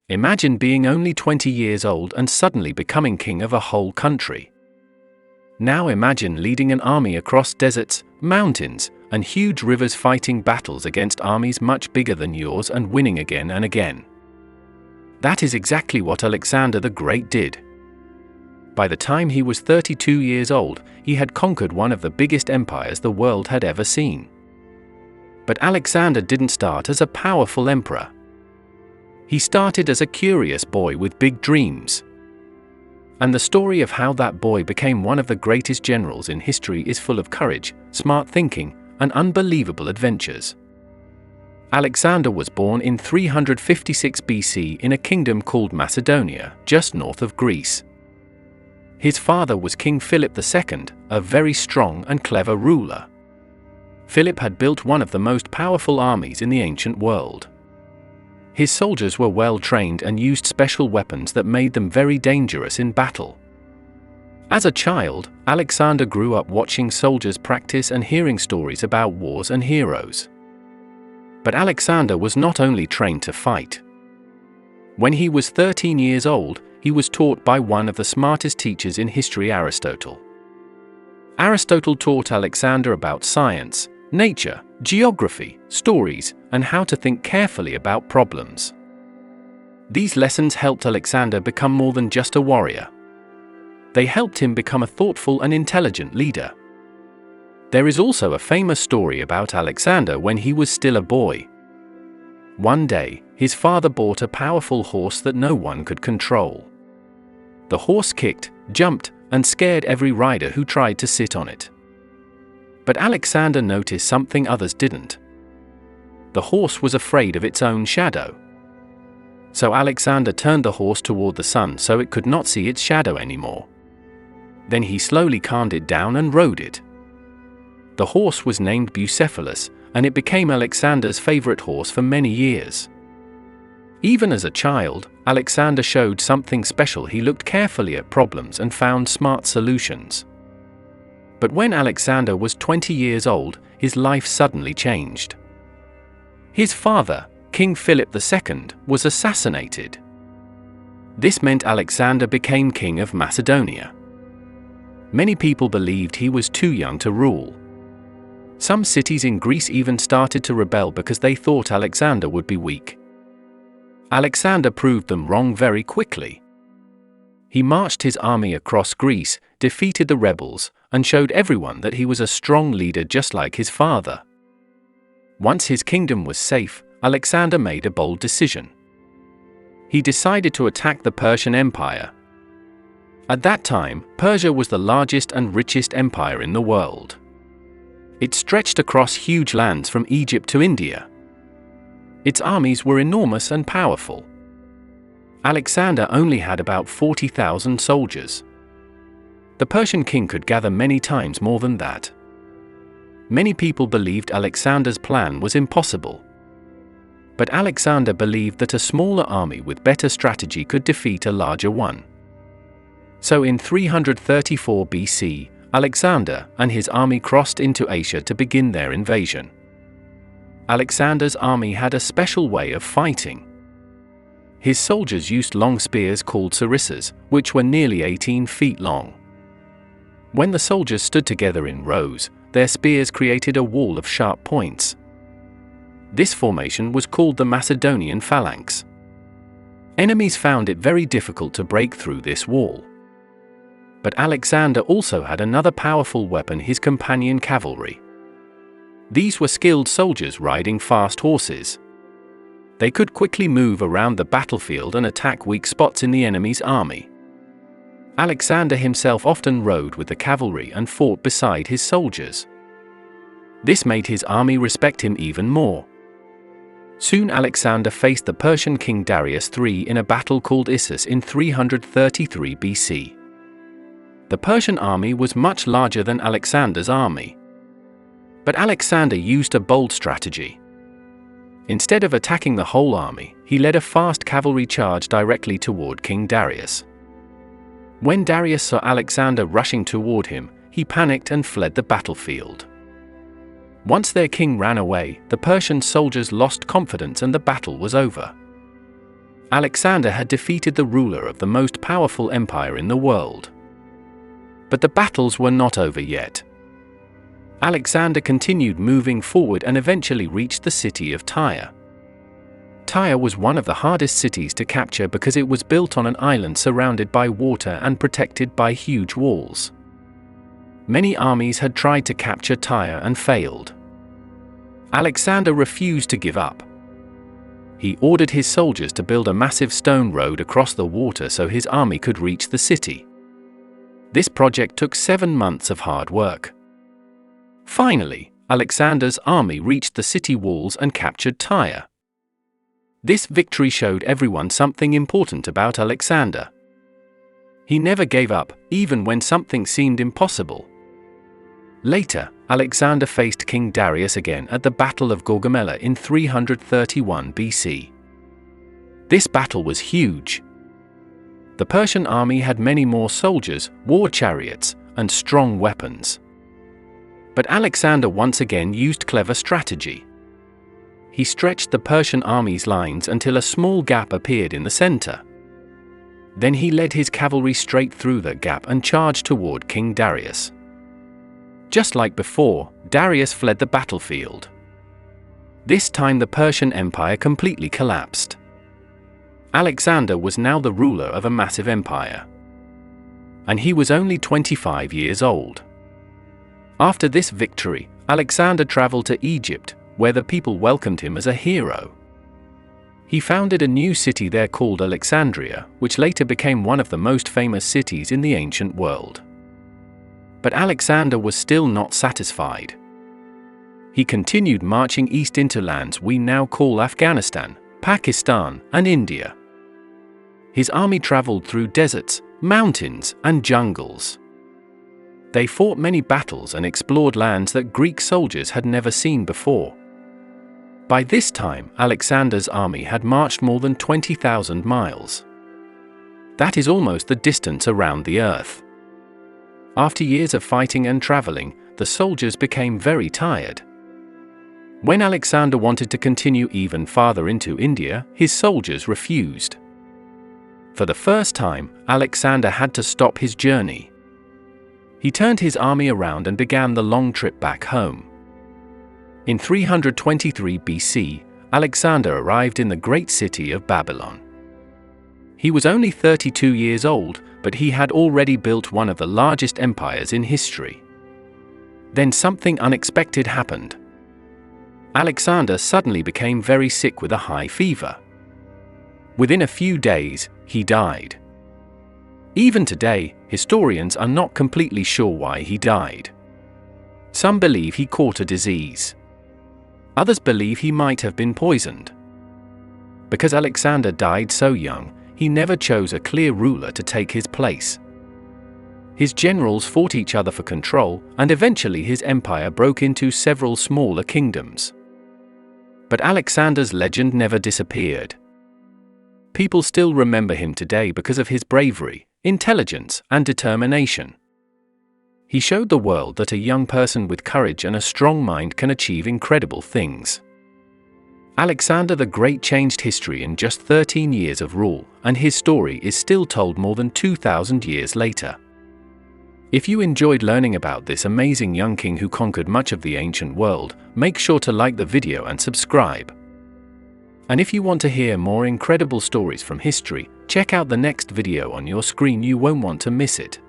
Imagine being only 20 years old and suddenly becoming king of a whole country. Now imagine leading an army across deserts, mountains, and huge rivers, fighting battles against armies much bigger than yours and winning again and again. That is exactly what Alexander the Great did. By the time he was 32 years old, he had conquered one of the biggest empires the world had ever seen. But Alexander didn't start as a powerful emperor. He started as a curious boy with big dreams. And the story of how that boy became one of the greatest generals in history is full of courage, smart thinking, and unbelievable adventures. Alexander was born in 356 BC in a kingdom called Macedonia, just north of Greece. His father was King Philip II, a very strong and clever ruler. Philip had built one of the most powerful armies in the ancient world. His soldiers were well trained and used special weapons that made them very dangerous in battle. As a child, Alexander grew up watching soldiers practice and hearing stories about wars and heroes. But Alexander was not only trained to fight. When he was 13 years old, he was taught by one of the smartest teachers in history, Aristotle. Aristotle taught Alexander about science, nature, geography, stories, and how to think carefully about problems. These lessons helped Alexander become more than just a warrior. They helped him become a thoughtful and intelligent leader. There is also a famous story about Alexander when he was still a boy. One day, his father bought a powerful horse that no one could control. The horse kicked, jumped, and scared every rider who tried to sit on it. But Alexander noticed something others didn't. The horse was afraid of its own shadow. So Alexander turned the horse toward the sun so it could not see its shadow anymore. Then he slowly calmed it down and rode it. The horse was named Bucephalus, and it became Alexander's favorite horse for many years. Even as a child, Alexander showed something special. He looked carefully at problems and found smart solutions. But when Alexander was 20 years old, his life suddenly changed. His father, King Philip II, was assassinated. This meant Alexander became king of Macedonia. Many people believed he was too young to rule. Some cities in Greece even started to rebel because they thought Alexander would be weak. Alexander proved them wrong very quickly. He marched his army across Greece, defeated the rebels, and showed everyone that he was a strong leader just like his father. Once his kingdom was safe, Alexander made a bold decision. He decided to attack the Persian Empire. At that time, Persia was the largest and richest empire in the world. It stretched across huge lands from Egypt to India. Its armies were enormous and powerful. Alexander only had about 40,000 soldiers. The Persian king could gather many times more than that. Many people believed Alexander's plan was impossible. But Alexander believed that a smaller army with better strategy could defeat a larger one. So in 334 BC, Alexander and his army crossed into Asia to begin their invasion. Alexander's army had a special way of fighting. His soldiers used long spears called sarissas, which were nearly 18 feet long. When the soldiers stood together in rows, their spears created a wall of sharp points. This formation was called the Macedonian phalanx. Enemies found it very difficult to break through this wall. But Alexander also had another powerful weapon, his companion cavalry. These were skilled soldiers riding fast horses. They could quickly move around the battlefield and attack weak spots in the enemy's army. Alexander himself often rode with the cavalry and fought beside his soldiers. This made his army respect him even more. Soon Alexander faced the Persian king Darius III in a battle called Issus in 333 BC. The Persian army was much larger than Alexander's army. But Alexander used a bold strategy. Instead of attacking the whole army, he led a fast cavalry charge directly toward King Darius. When Darius saw Alexander rushing toward him, he panicked and fled the battlefield. Once their king ran away, the Persian soldiers lost confidence and the battle was over. Alexander had defeated the ruler of the most powerful empire in the world. But the battles were not over yet. Alexander continued moving forward and eventually reached the city of Tyre. Tyre was one of the hardest cities to capture because it was built on an island surrounded by water and protected by huge walls. Many armies had tried to capture Tyre and failed. Alexander refused to give up. He ordered his soldiers to build a massive stone road across the water so his army could reach the city. This project took 7 months of hard work. Finally, Alexander's army reached the city walls and captured Tyre. This victory showed everyone something important about Alexander. He never gave up, even when something seemed impossible. Later, Alexander faced King Darius again at the Battle of Gaugamela in 331 BC. This battle was huge. The Persian army had many more soldiers, war chariots, and strong weapons. But Alexander once again used clever strategy. He stretched the Persian army's lines until a small gap appeared in the center. Then he led his cavalry straight through the gap and charged toward King Darius. Just like before, Darius fled the battlefield. This time the Persian Empire completely collapsed. Alexander was now the ruler of a massive empire. And he was only 25 years old. After this victory, Alexander traveled to Egypt, where the people welcomed him as a hero. He founded a new city there called Alexandria, which later became one of the most famous cities in the ancient world. But Alexander was still not satisfied. He continued marching east into lands we now call Afghanistan, Pakistan, and India. His army traveled through deserts, mountains, and jungles. They fought many battles and explored lands that Greek soldiers had never seen before. By this time, Alexander's army had marched more than 20,000 miles. That is almost the distance around the earth. After years of fighting and traveling, the soldiers became very tired. When Alexander wanted to continue even farther into India, his soldiers refused. For the first time, Alexander had to stop his journey. He turned his army around and began the long trip back home. In 323 BC, Alexander arrived in the great city of Babylon. He was only 32 years old, but he had already built one of the largest empires in history. Then something unexpected happened. Alexander suddenly became very sick with a high fever. Within a few days, he died. Even today, historians are not completely sure why he died. Some believe he caught a disease. Others believe he might have been poisoned. Because Alexander died so young, he never chose a clear ruler to take his place. His generals fought each other for control, and eventually his empire broke into several smaller kingdoms. But Alexander's legend never disappeared. People still remember him today because of his bravery, intelligence, and determination. He showed the world that a young person with courage and a strong mind can achieve incredible things. Alexander the Great changed history in just 13 years of rule, and his story is still told more than 2,000 years later. If you enjoyed learning about this amazing young king who conquered much of the ancient world, make sure to like the video and subscribe. And if you want to hear more incredible stories from history, check out the next video on your screen. You won't want to miss it.